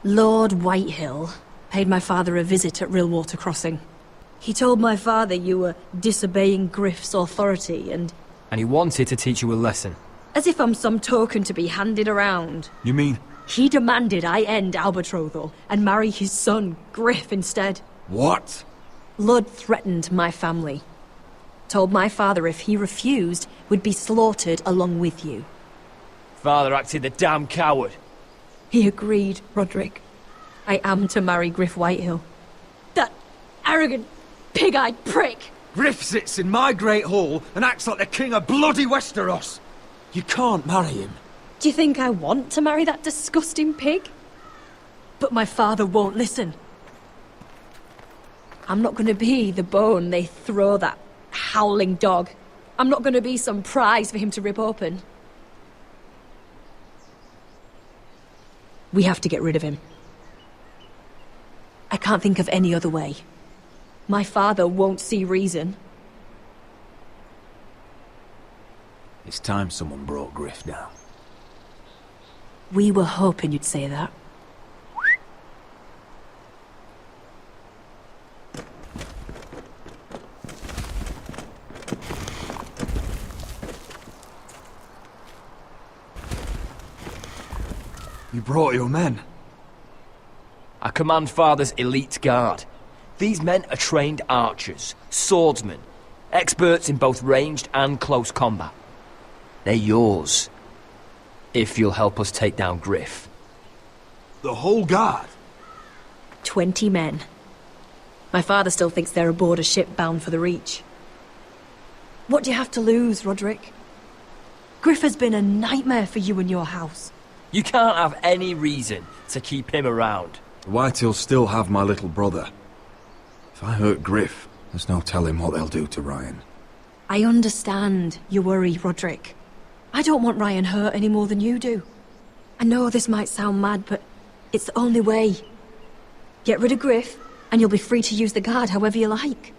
Lord Whitehill paid my father a visit at Rillwater Crossing. He told my father you were disobeying Griff's authority and he wanted to teach you a lesson. as if I'm some token to be handed around. You mean? He demanded I end our betrothal and marry his son, Griff, instead. What? Lord threatened my family. Told my father if he refused, we'd be slaughtered along with you. Father acted the damn coward. He agreed, Roderick. I am to marry Griff Whitehill. That arrogant, pig-eyed prick! Griff sits in my great hall and acts like the king of bloody Westeros. You can't marry him. Do you think I want to marry that disgusting pig? But my father won't listen. I'm not gonna be the bone they throw that howling dog. I'm not gonna be some prize for him to rip open. We have to get rid of him. I can't think of any other way. My father won't see reason. It's time someone brought Griff down. We were hoping you'd say that. You brought your men. I command Father's elite guard. These men are trained archers, swordsmen, experts in both ranged and close combat. They're yours, if you'll help us take down Griff. The whole guard? 20 men. My father still thinks they're aboard a ship bound for the Reach. What do you have to lose, Roderick? Griff has been a nightmare for you and your house. You can't have any reason to keep him around. The Whitehills still have my little brother. If I hurt Griff, there's no telling what they'll do to Ryan. I understand your worry, Roderick. I don't want Ryan hurt any more than you do. I know this might sound mad, but it's the only way. Get rid of Griff, and you'll be free to use the guard however you like.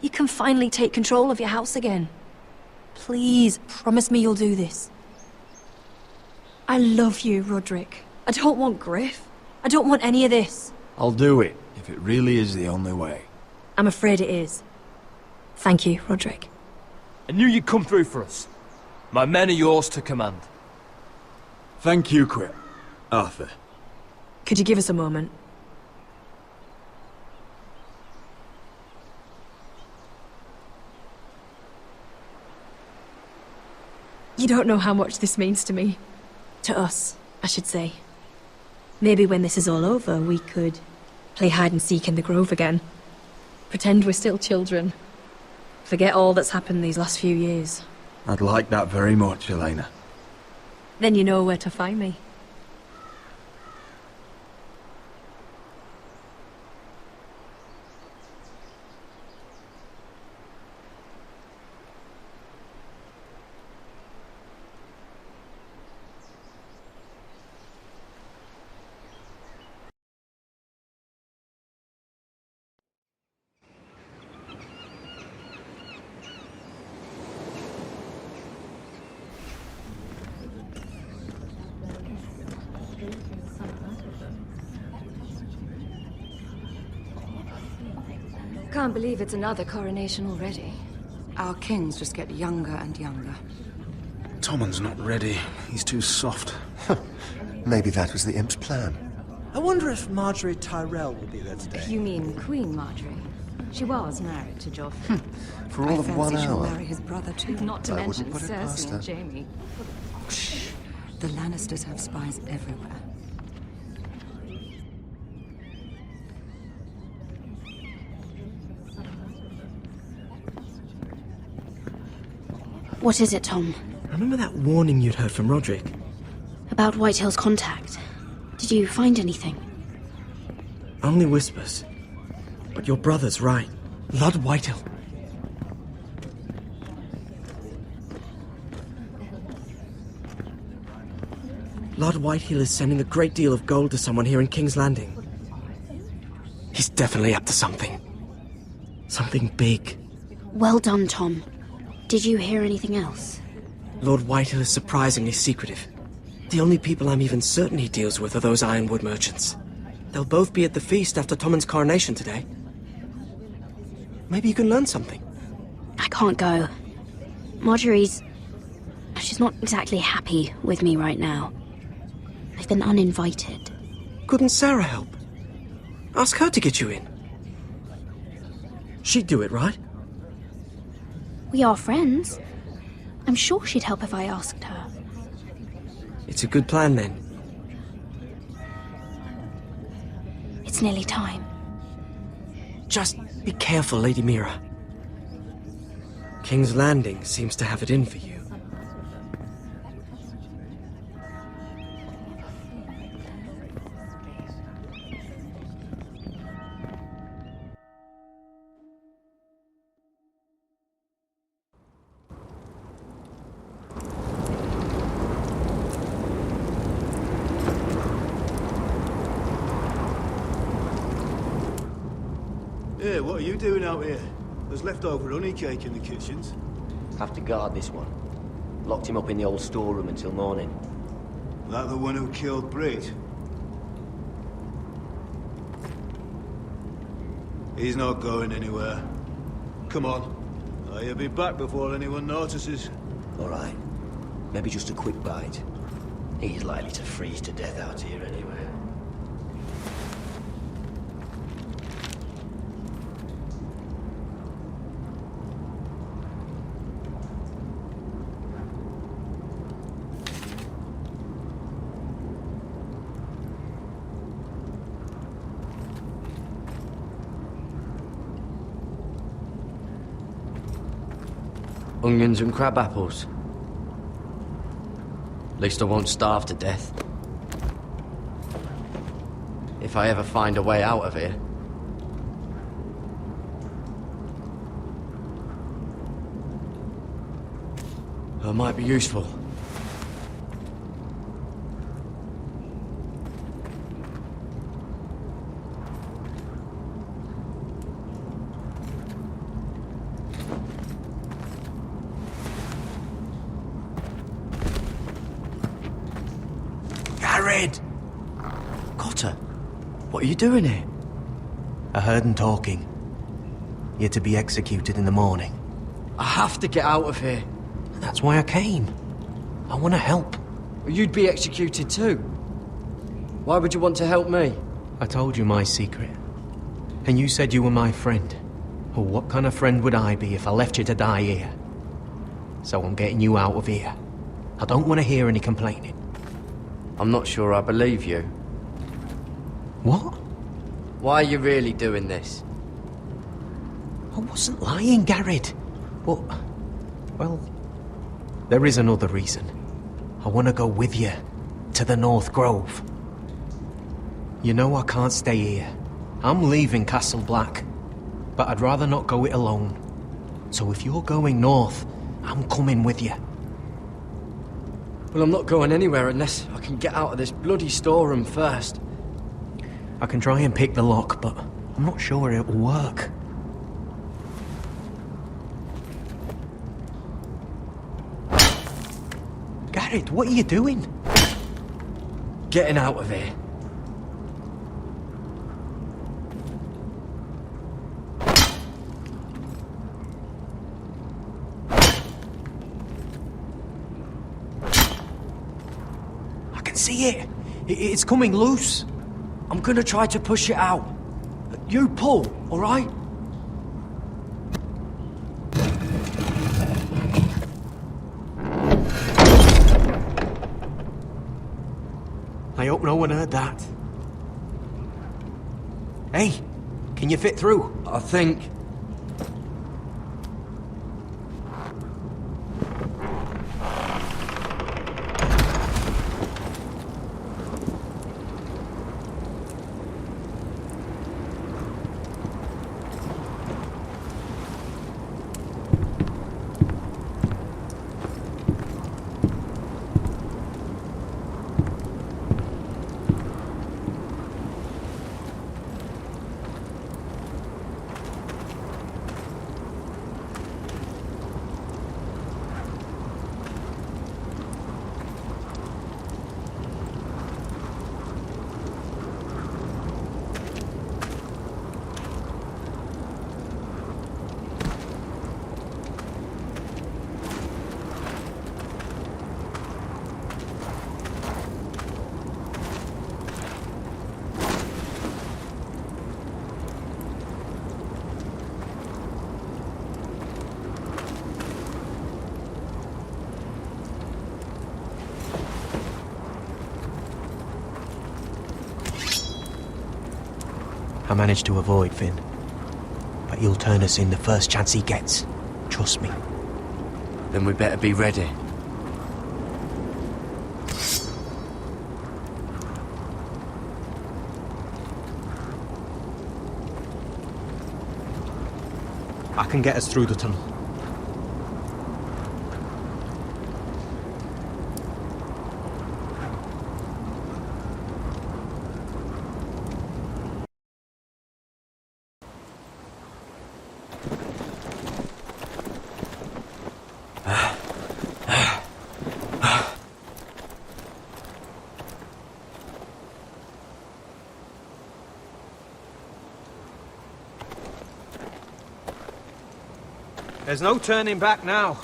You can finally take control of your house again. Please, promise me you'll do this. I love you, Roderick. I don't want Griff. I don't want any of this. I'll do it, if it really is the only way. I'm afraid it is. Thank you, Roderick. I knew you'd come through for us. My men are yours to command. Thank you, Quip. Arthur. Could you give us a moment? You don't know how much this means to me. To us, I should say. Maybe when this is all over, we could play hide and seek in the grove again. Pretend we're still children. Forget all that's happened these last few years. I'd like that very much, Elena. Then you know where to find me. Can't believe it's another coronation already. Our kings just get younger and younger. Tommen's not ready. He's too soft. Maybe that was the imp's plan. I wonder if Marjorie Tyrell will be there today. You mean Queen Marjorie? She was married to Joffrey. For all of 1 she'll hour. marry his brother too. Not to I mention wouldn't put it past Cersei her. and Jaime. The Lannisters have spies everywhere. What is it, Tom? Remember that warning you'd heard from Roderick? About Whitehill's contact. Did you find anything? Only whispers. But your brother's right. Lord Whitehill. Lord Whitehill is sending a great deal of gold to someone here in King's Landing. He's definitely up to something. Something big. Well done, Tom. Did you hear anything else? Lord Whitehill is surprisingly secretive. The only people I'm even certain he deals with are those ironwood merchants. They'll both be at the feast after Tommen's coronation today. Maybe you can learn something. I can't go. She's not exactly happy with me right now. I've been uninvited. Couldn't Sarah help? Ask her to get you in. She'd do it, right? We are friends. I'm sure she'd help if I asked her. It's a good plan, then. It's nearly time. Just be careful, Lady Mira. King's Landing seems to have it in for you. Yeah, what are you doing out here? There's leftover honey cake in the kitchens. Have to guard this one. Locked him up in the old storeroom until morning. That the one who killed Brit? He's not going anywhere. Come on. He'll be back before anyone notices. All right. Maybe just a quick bite. He's likely to freeze to death out here anyway. Onions and crab apples. At least I won't starve to death. If I ever find a way out of here. That might be useful. Cotter, what are you doing here? I heard him talking. You're to be executed in the morning. I have to get out of here. That's why I came. I want to help. You'd be executed too. Why would you want to help me? I told you my secret. And you said you were my friend. Well, what kind of friend would I be if I left you to die here? So I'm getting you out of here. I don't want to hear any complaining. I'm not sure I believe you. What? Why are you really doing this? I wasn't lying, Garrett. But, well, there is another reason. I want to go with you to the North Grove. You know I can't stay here. I'm leaving Castle Black, but I'd rather not go it alone. So if you're going north, I'm coming with you. Well, I'm not going anywhere unless I can get out of this bloody storeroom first. I can try and pick the lock, but I'm not sure it will work. Garrett, what are you doing? Getting out of here. I can see it. It's coming loose. I'm gonna try to push it out. You pull, all right? I hope no one heard that. Hey, can you fit through? I think. I managed to avoid Finn. But he'll turn us in the first chance he gets. Trust me. Then we better be ready. I can get us through the tunnel. There's no turning back now.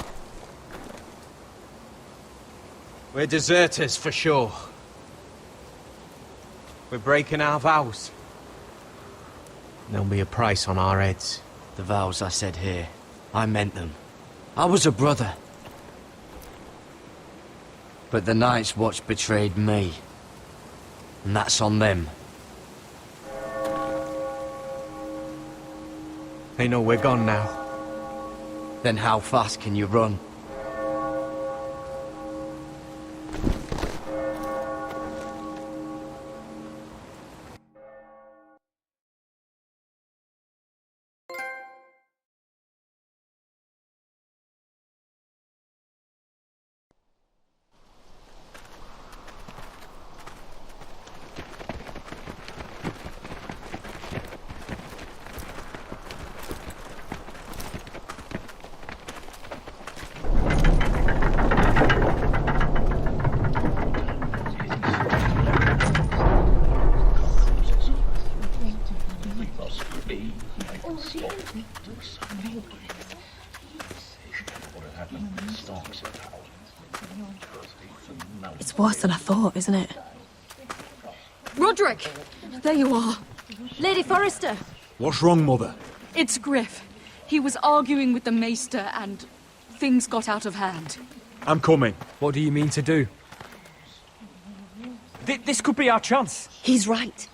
We're deserters for sure. We're breaking our vows. There'll be a price on our heads. The vows I said here, I meant them. I was a brother. But the Night's Watch betrayed me. And that's on them. They know we're gone now. Then how fast can you run? It's worse than I thought, isn't it? Roderick! There you are. Lady Forrester! What's wrong, Mother? It's Griff. He was arguing with the Maester and things got out of hand. I'm coming. What do you mean to do? This could be our chance. He's right.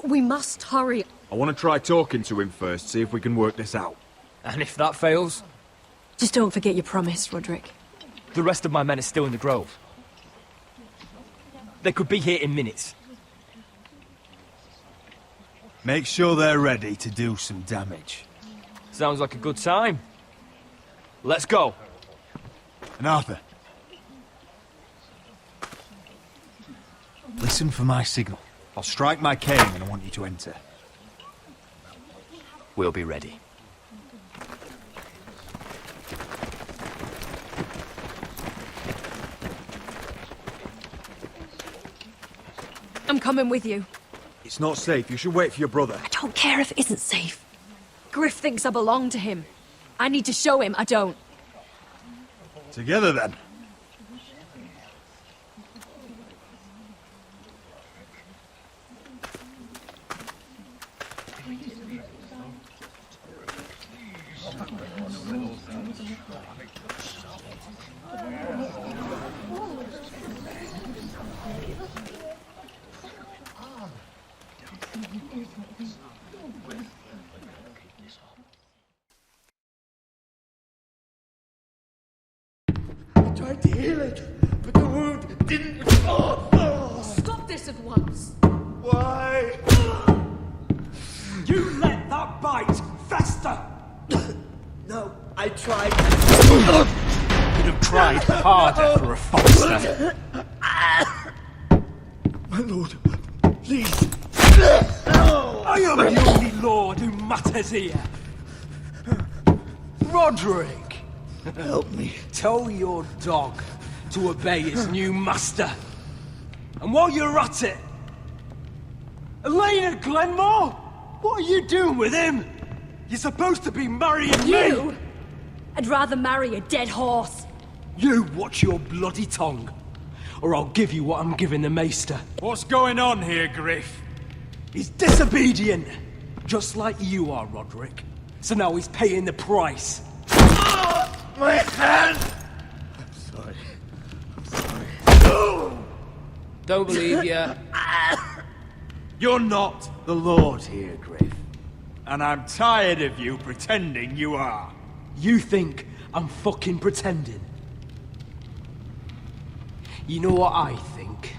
We must hurry. I want to try talking to him first, see if we can work this out. And if that fails, Just don't forget your promise, Roderick. the rest of my men are still in the grove. They could be here in minutes. Make sure they're ready to do some damage. Sounds like a good time. Let's go. And Arthur, listen for my signal. I'll strike my cane and I want you to enter. We'll be ready. I'm coming with you. It's not safe. You should wait for your brother. I don't care if it isn't safe. Griff thinks I belong to him. I need to show him I don't. Together then. I tried to heal it, but the wound didn't... Stop this at once! Why? You let that bite fester! No, I tried. Could have tried harder for a foster. My lord, please. I am the only lord who matters here. Roderick! Help me. Tell your dog to obey his new master. And while you're at it... Elena Glenmore? What are you doing with him? You're supposed to be marrying You? me! I'd rather marry a dead horse. You watch your bloody tongue, or I'll give you what I'm giving the Maester. What's going on here, Griff? He's disobedient, just like you are, Roderick. So now he's paying the price. My hand! I'm sorry. Don't believe ya. You're not the Lord here, Griff. And I'm tired of you pretending you are. You think I'm fucking pretending? You know what I think?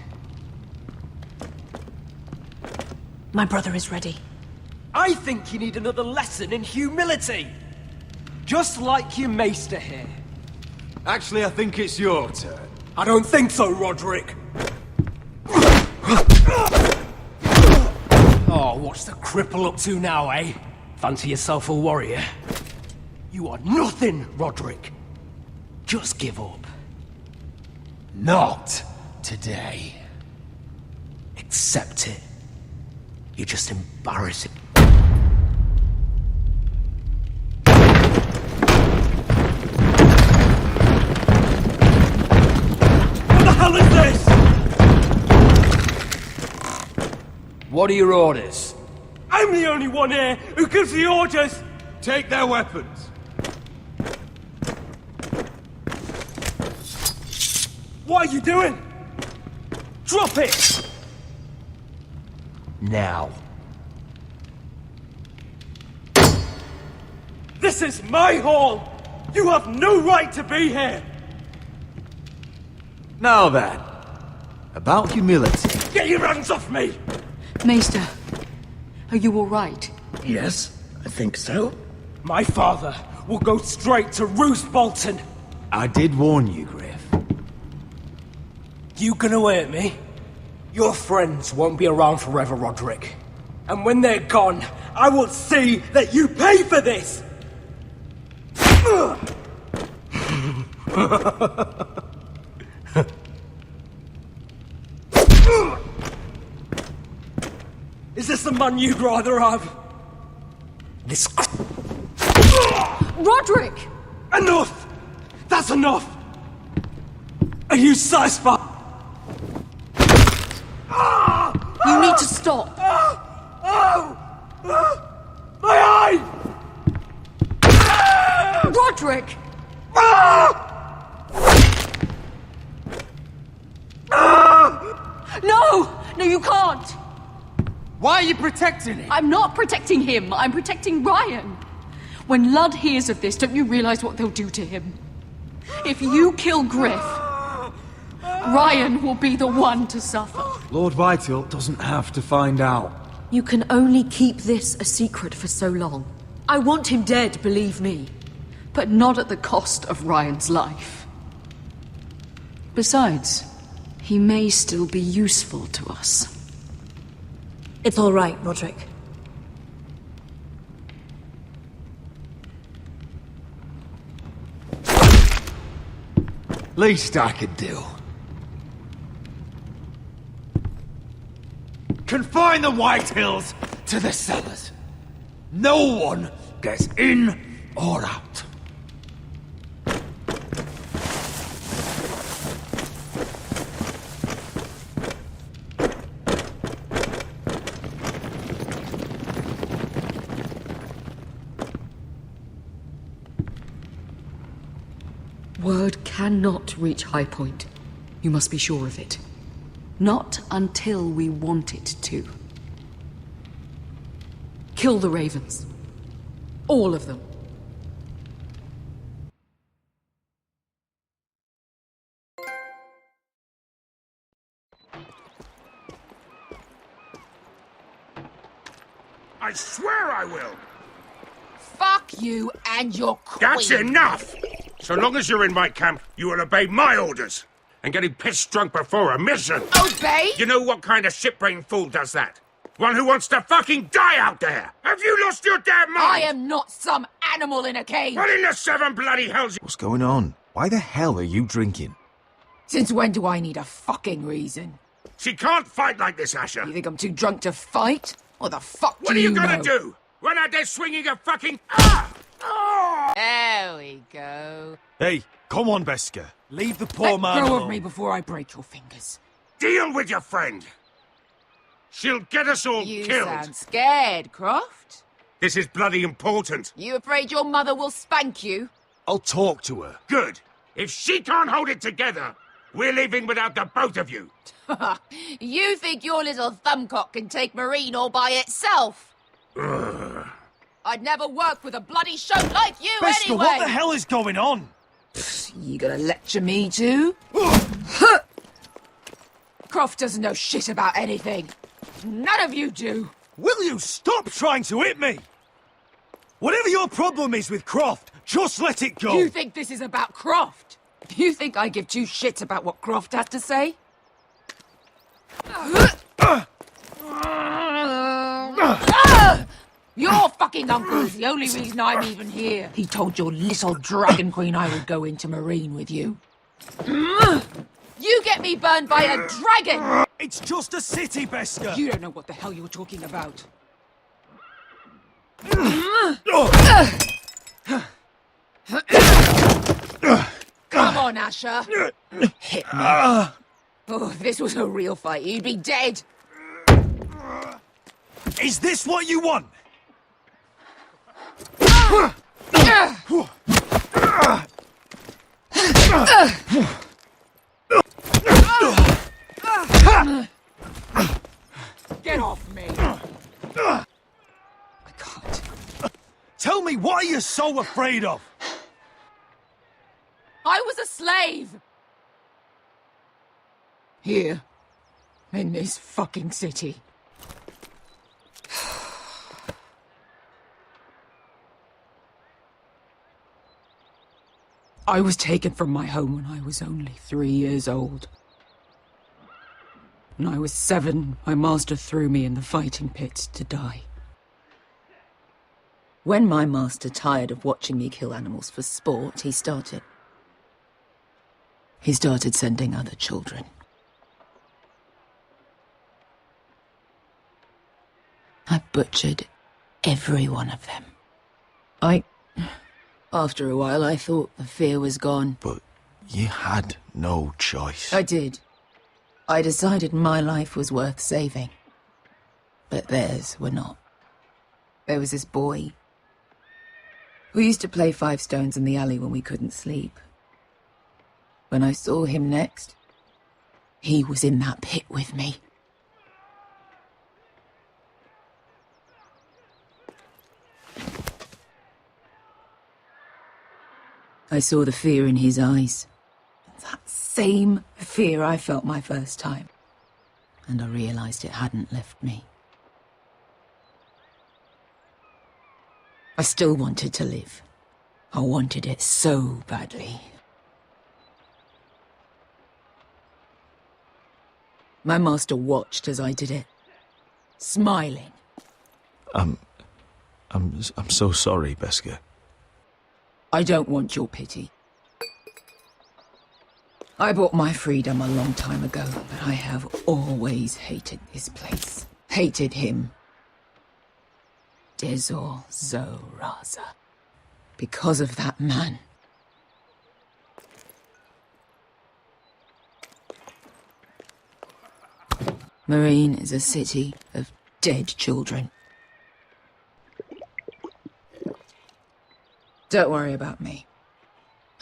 My brother is ready. I think you need another lesson in humility. Just like your maester here. Actually, I think it's your turn. I don't think so, Roderick. Oh, what's the cripple up to now, eh? Fancy yourself a warrior? You are nothing, Roderick. Just give up. Not today. Accept it. You're just embarrassing. What the hell is this? What are your orders? I'm the only one here who gives the orders! Take their weapons. What are you doing? Drop it! Now. This is my hall! You have no right to be here! Now then, about humility. Get your hands off me! Maester, are you all right? Yes, I think so. My father will go straight to Roose Bolton. I did warn you, Griff. You gonna hurt me? Your friends won't be around forever, Roderick. And when they're gone, I will see that you pay for this! Is this the man you'd rather have? This... Roderick! Enough! That's enough! Are you satisfied? You need to stop! My eye! Roderick! No! No, you can't! Why are you protecting him? I'm not protecting him, I'm protecting Ryan. When Ludd hears of this, don't you realize what they'll do to him? If you kill Griff, Ryan will be the one to suffer. Lord Vital doesn't have to find out. You can only keep this a secret for so long. I want him dead, believe me. But not at the cost of Ryan's life. Besides, he may still be useful to us. It's all right, Roderick. Least I could do. Confine the White Hills to the cellars. No one gets in or out. Word cannot reach High Point. You must be sure of it. Not until we want it to. Kill the ravens. All of them. I swear I will! Fuck you and your queen. That's enough! So long as you're in my camp, you will obey my orders. And getting pissed drunk before a mission. Obey? You know what kind of shit-brained fool does that? One who wants to fucking die out there! Have you lost your damn mind? I am not some animal in a cage. What in the seven bloody hells? What's going on? Why the hell are you drinking? Since when do I need a fucking reason? She can't fight like this, Asher. You think I'm too drunk to fight? What the fuck What do are you know? gonna do? Run out there swinging a fucking... Ah! Oh! There we go. Hey, come on, Beska. Leave the poor Let man go alone. of me before I break your fingers. Deal with your friend. She'll get us all You killed. sound scared, Croft. This is bloody important. You afraid your mother will spank you? I'll talk to her. Good. If she can't hold it together, We're leaving without the both of you. You think your little thumbcock can take Marine all by itself? I'd never work with a bloody show like you Beskar, anyway! what the hell is going on? You gonna lecture me too? Croft doesn't know shit about anything. None of you do. Will you stop trying to hit me? Whatever your problem is with Croft, just let it go. You think this is about Croft? You think I give two shits about what Croft has to say? Your fucking uncle is the only reason I'm even here. He told your little dragon queen I would go into Marine with you. You get me burned by a dragon! It's just a city, Beskar. You don't know what the hell you're talking about. Come on, Asher. Hit me. Oh, if this was a real fight, you'd be dead. Is this what you want? Get off me. I can't. Tell me, what are you so afraid of? I was a slave. Here. In this fucking city. I was taken from my home when I was only 3 years old. When I was 7, my master threw me in the fighting pits to die. When my master tired of watching me kill animals for sport, he started sending other children. I butchered every one of them. After a while, I thought the fear was gone. But you had no choice. I did. I decided my life was worth saving. But theirs were not. There was this boy who used to play 5 stones in the alley when we couldn't sleep. When I saw him next, he was in that pit with me. I saw the fear in his eyes. That same fear I felt my first time. And I realized it hadn't left me. I still wanted to live. I wanted it so badly. My master watched as I did it, smiling. I'm so sorry, Beskar. I don't want your pity. I bought my freedom a long time ago, but I have always hated this place. Hated him. Dezor Zoraza. Because of that man. Marine is a city of dead children. Don't worry about me.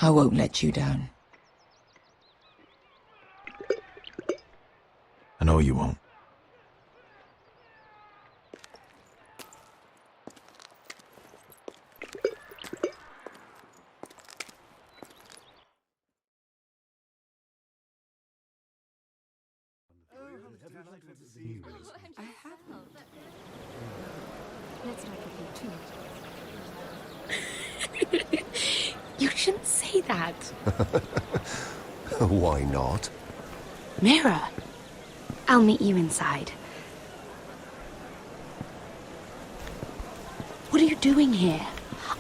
I won't let you down. I know you won't. You shouldn't say that. Why not? Mira, I'll meet you inside. What are you doing here?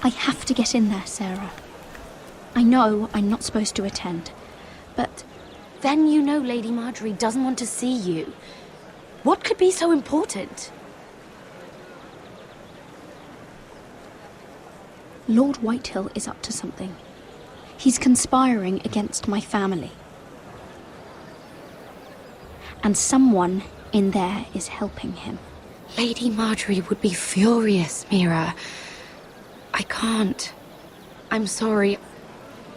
I have to get in there, Sarah. I know I'm not supposed to attend, but then you know Lady Marjorie doesn't want to see you. What could be so important? Lord Whitehill is up to something. He's conspiring against my family. And someone in there is helping him. Lady Marjorie would be furious, Mira. I can't. I'm sorry.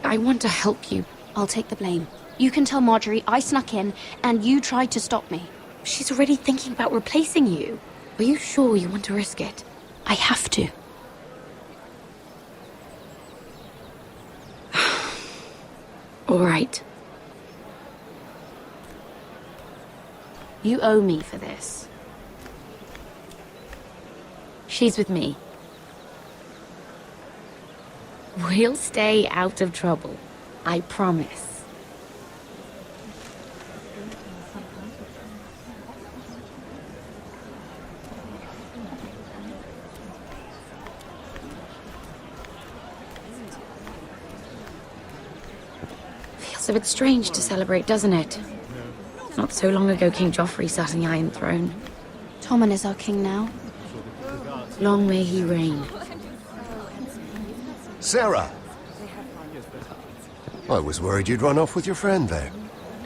I want to help you. I'll take the blame. You can tell Marjorie I snuck in and you tried to stop me. She's already thinking about replacing you. Are you sure you want to risk it? I have to. All right. You owe me for this. She's with me. We'll stay out of trouble. I promise. Feels a bit strange to celebrate, doesn't it? Not so long ago King Joffrey sat on the Iron Throne. Tommen is our king now. Long may he reign. Sarah! I was worried you'd run off with your friend there.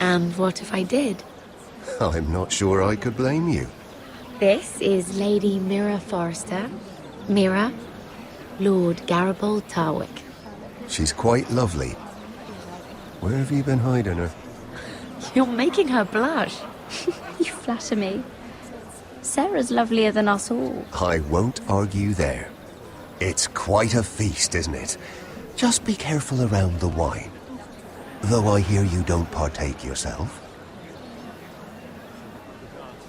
And what if I did? I'm not sure I could blame you. This is Lady Mira Forrester. Mira, Lord Garibald Tarwick. She's quite lovely. Where have you been hiding her? You're making her blush. You flatter me. Sarah's lovelier than us all. I won't argue there. It's quite a feast, isn't it? Just be careful around the wine. Though I hear you don't partake yourself.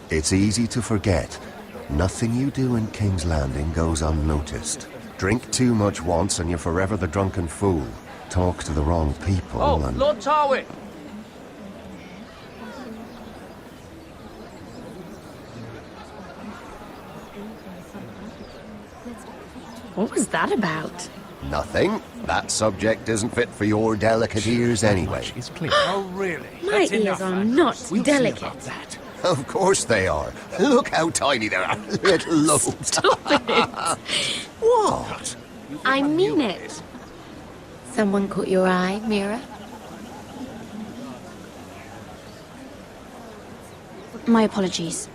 It's easy to forget. Nothing you do in King's Landing goes unnoticed. Drink too much once and you're forever the drunken fool. Talk to the wrong people and... Lord Tarwick! What was that about? Nothing. That subject isn't fit for your delicate ears anyway. It's clear. Oh, really? My ears are not delicate. Of course they are. Look how tiny they are. Little lobes. Stop it. What? I mean it. Someone caught your eye, Mira? My apologies.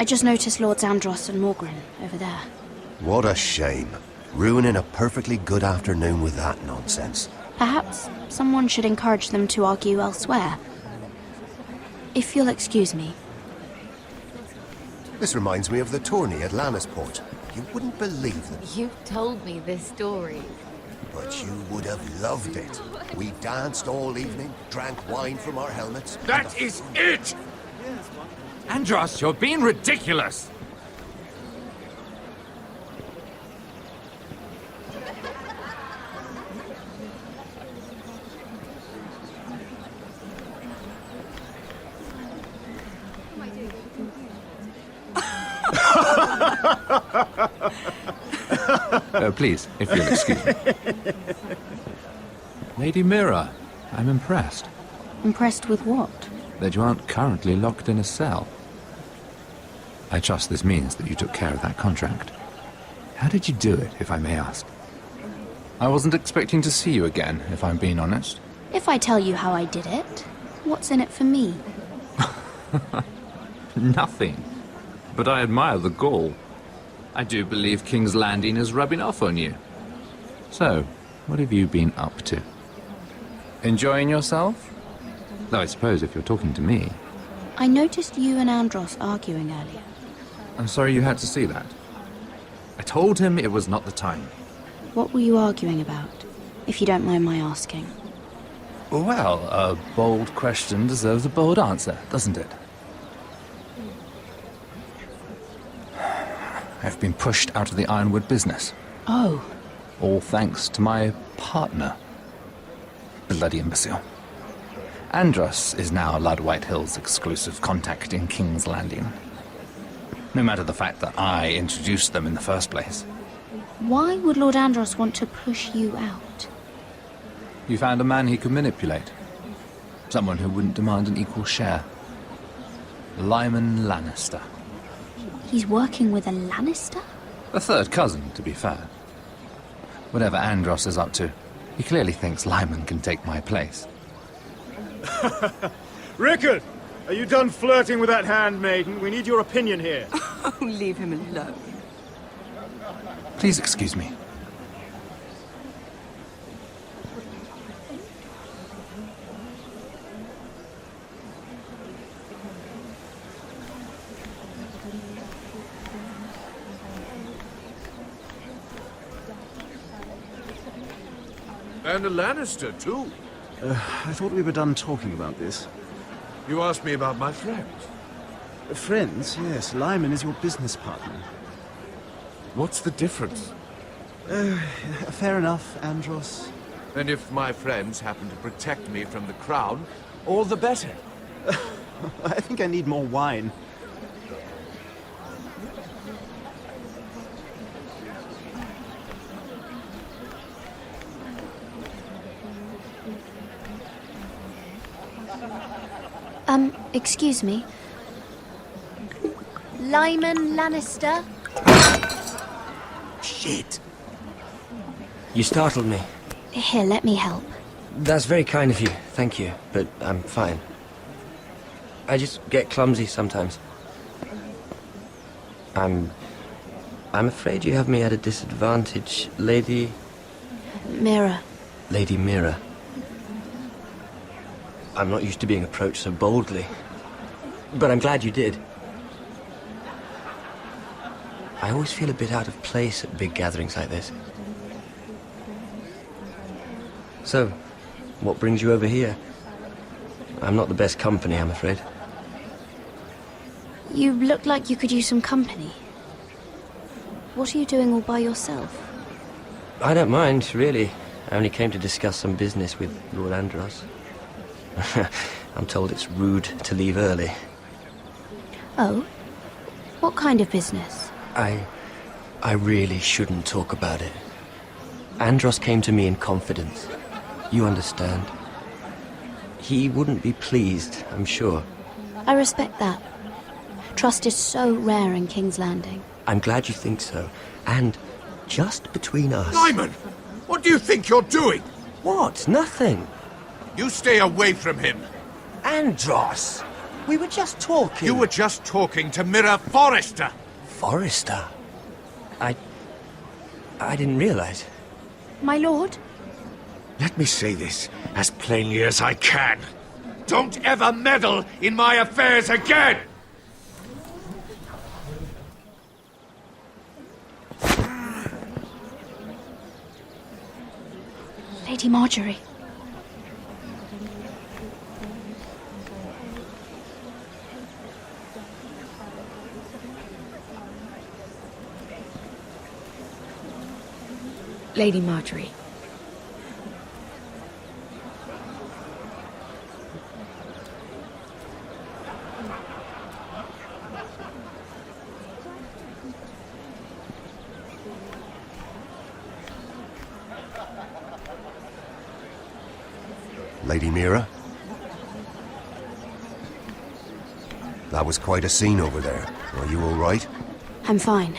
I just noticed Lords Andros and Morgren over there. What a shame. Ruining a perfectly good afternoon with that nonsense. Perhaps someone should encourage them to argue elsewhere. If you'll excuse me. This reminds me of the tourney at Lannisport. You wouldn't believe them. You've told me this story. But you would have loved it. We danced all evening, drank wine from our helmets. That is it! Andros, you're being ridiculous! Please, if you'll excuse me. Lady Mira, I'm impressed. Impressed with what? That you aren't currently locked in a cell. I trust this means that you took care of that contract. How did you do it, if I may ask? I wasn't expecting to see you again, if I'm being honest. If I tell you how I did it, what's in it for me? Nothing. But I admire the gall. I do believe King's Landing is rubbing off on you. So, what have you been up to? Enjoying yourself? Though I suppose if you're talking to me... I noticed you and Andros arguing earlier. I'm sorry you had to see that. I told him it was not the time. What were you arguing about, if you don't mind my asking? Well, a bold question deserves a bold answer, doesn't it? I've been pushed out of the ironwood business. Oh. All thanks to my partner. Bloody imbecile. Andros is now Lord Whitehill's exclusive contact in King's Landing. No matter the fact that I introduced them in the first place. Why would Lord Andros want to push you out? You found a man he could manipulate. Someone who wouldn't demand an equal share. Lyman Lannister. He's working with a Lannister? A third cousin, to be fair. Whatever Andros is up to, he clearly thinks Lyman can take my place. Rickard! Are you done flirting with that handmaiden? We need your opinion here. Oh, leave him alone. Please excuse me. And a Lannister, too. I thought we were done talking about this. You asked me about my friends. Friends? Yes. Lyman is your business partner. What's the difference? Fair enough, Andros. And if my friends happen to protect me from the crown, all the better. I think I need more wine. Excuse me. Lyman Lannister? Shit! You startled me. Here, let me help. That's very kind of you, thank you, but I'm fine. I just get clumsy sometimes. I'm afraid you have me at a disadvantage, Lady... Mira. Lady Mira. I'm not used to being approached so boldly, but I'm glad you did. I always feel a bit out of place at big gatherings like this. So, what brings you over here? I'm not the best company, I'm afraid. You look like you could use some company. What are you doing all by yourself? I don't mind, really. I only came to discuss some business with Lord Andros. I'm told it's rude to leave early. Oh? What kind of business? I really shouldn't talk about it. Andros came to me in confidence. You understand. He wouldn't be pleased, I'm sure. I respect that. Trust is so rare in King's Landing. I'm glad you think so. And just between us... Lyman! What do you think you're doing? What? Nothing. You stay away from him. Andros! We were just talking. You were just talking to Mira Forrester. Forrester? I didn't realize. My lord? Let me say this as plainly as I can. Don't ever meddle in my affairs again! Lady Marjorie. Lady Marjorie. Lady Mira? That was quite a scene over there. Are you all right? I'm fine.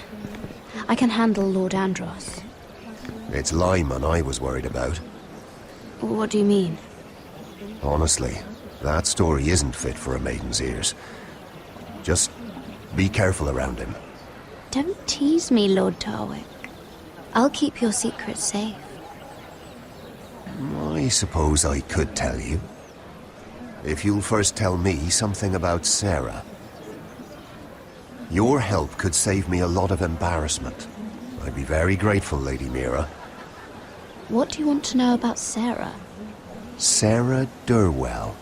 I can handle Lord Andros. It's Lyman I was worried about. What do you mean? Honestly, that story isn't fit for a maiden's ears. Just be careful around him. Don't tease me, Lord Tarwick. I'll keep your secret safe. I suppose I could tell you. If you'll first tell me something about Sarah. Your help could save me a lot of embarrassment. I'd be very grateful, Lady Mira. What do you want to know about Sarah? Sarah Durwell.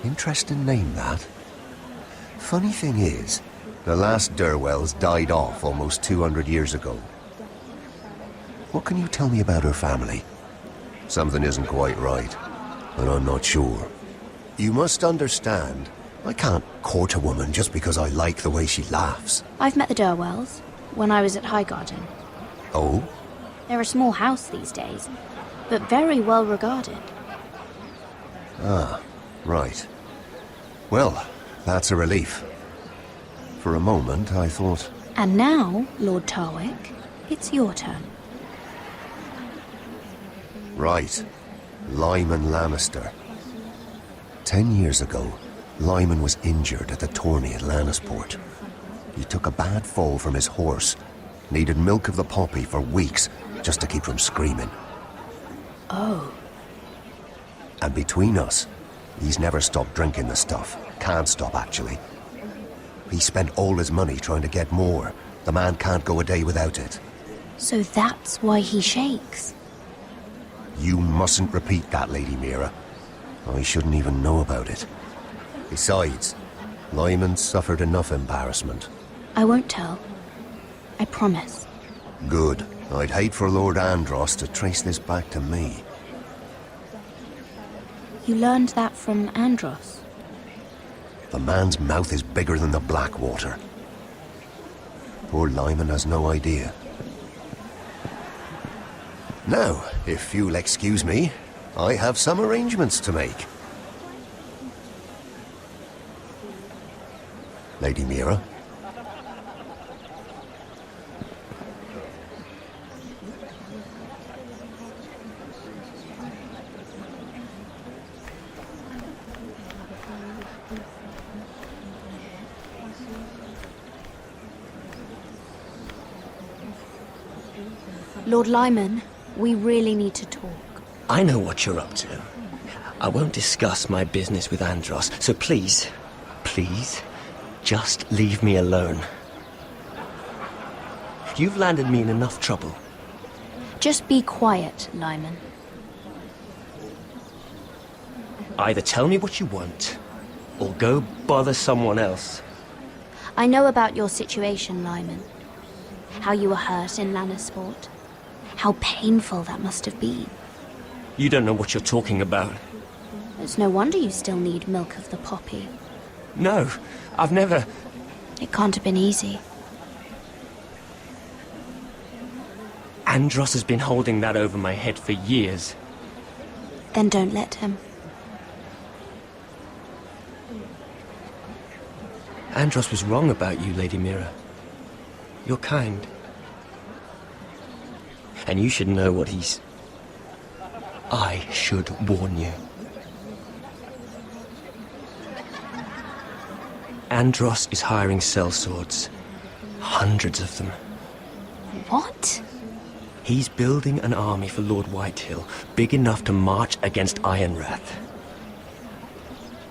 Interesting name, that. Funny thing is, the last Durwells died off almost 200 years ago. What can you tell me about her family? Something isn't quite right, and I'm not sure. You must understand, I can't court a woman just because I like the way she laughs. I've met the Durwells when I was at Highgarden. Oh? They're a small house these days, but very well regarded. Ah, right. Well, that's a relief. For a moment, I thought... And now, Lord Tarwick, it's your turn. Right. Lyman Lannister. 10 years ago, Lyman was injured at the tourney at Lannisport. He took a bad fall from his horse. Needed milk of the poppy for weeks, just to keep from screaming. Oh. And between us, he's never stopped drinking the stuff. Can't stop, actually. He spent all his money trying to get more. The man can't go a day without it. So that's why he shakes. You mustn't repeat that, Lady Mira. I shouldn't even know about it. Besides, Lyman suffered enough embarrassment. I won't tell. I promise. Good. I'd hate for Lord Andros to trace this back to me. You learned that from Andros? The man's mouth is bigger than the Blackwater. Poor Lyman has no idea. Now, if you'll excuse me, I have some arrangements to make. Lady Mira? Lord Lyman, we really need to talk. I know what you're up to. I won't discuss my business with Andros, so please, just leave me alone. You've landed me in enough trouble. Just be quiet, Lyman. Either tell me what you want, or go bother someone else. I know about your situation, Lyman. How you were hurt in Lannisport. How painful that must have been. You don't know what you're talking about. It's no wonder you still need milk of the poppy. No, I've never... It can't have been easy. Andros has been holding that over my head for years. Then don't let him. Andros was wrong about you, Lady Mira. You're kind. And you should know what he's... I should warn you. Andros is hiring sellswords. Hundreds of them. What? He's building an army for Lord Whitehill, big enough to march against Ironrath.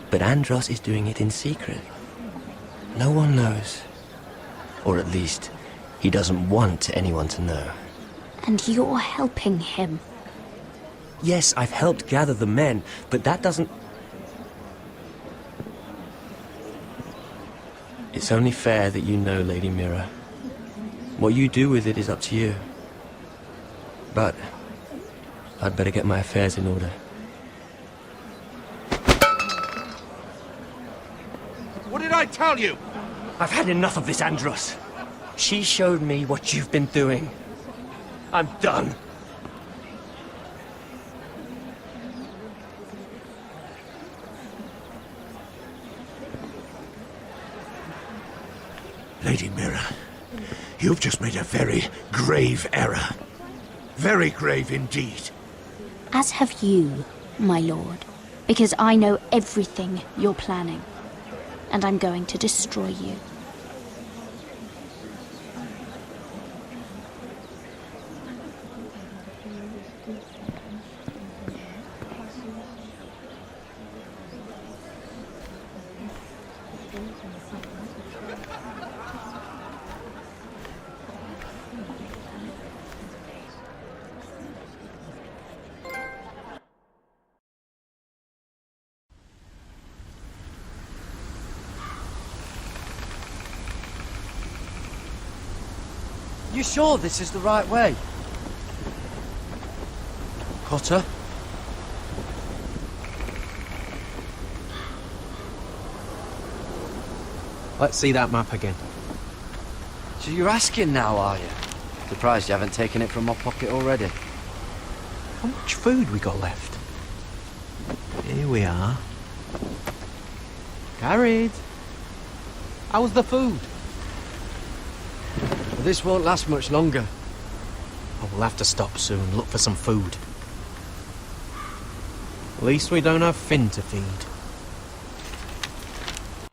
But Andros is doing it in secret. No one knows. Or at least, he doesn't want anyone to know. And you're helping him. Yes, I've helped gather the men, but that doesn't... It's only fair that you know, Lady Mira. What you do with it is up to you. But I'd better get my affairs in order. What did I tell you? I've had enough of this, Andros. She showed me what you've been doing. I'm done. Lady Mira, you've just made a very grave error. Very grave indeed. As have you, my lord. Because I know everything you're planning. And I'm going to destroy you. You sure this is the right way? Potter? Let's see that map again. So you're asking now, are you? Surprised you haven't taken it from my pocket already. How much food we got left? Here we are. Carried. How's the food? But this won't last much longer. Oh, we'll have to stop soon, look for some food. At least we don't have Finn to feed.